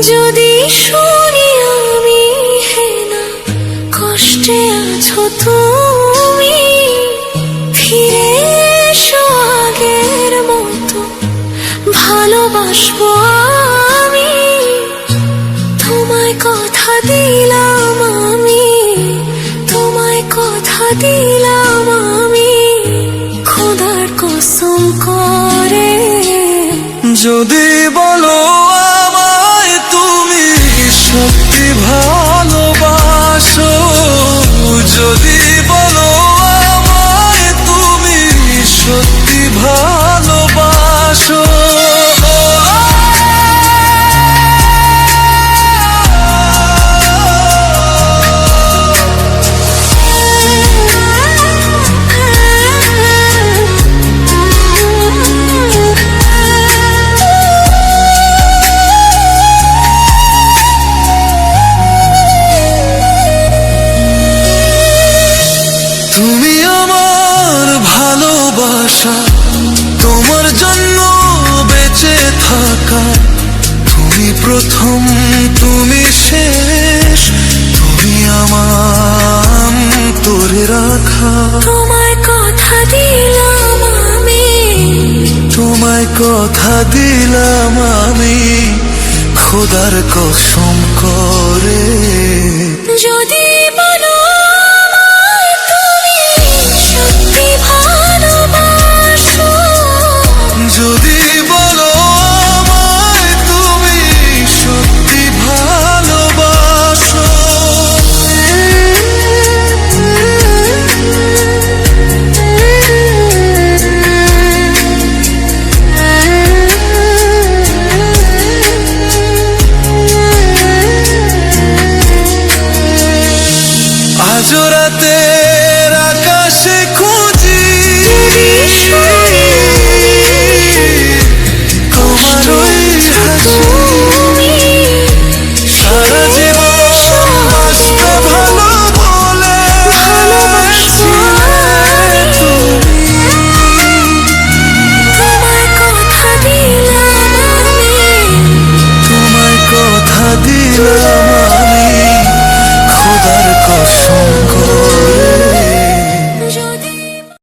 যদি শুনি আমি হে না কষ্টে আছো তুমি, ফিরে এসো আগের মতো ভালোবাসবো আমি। তোমায় কথা দিলাম আমি, তোমায় কথা দিলাম আমি, খোদার কসম করে। যদি বলো আমায় তুমি সত্যি ভালোবাসো, যদি বলো আমায় তুমি সত্যি ভালোবাসো, তুমি আমার ভালোবাসা, তোমার জন্য বেঁচে থাকা, তুমি প্রথম তুমি শেষ, তুমি আমার তোরে রাখা। তোমায় কথা দিলাম আমি, তোমায় কথা দিলাম আমি, খোদার কসম করে।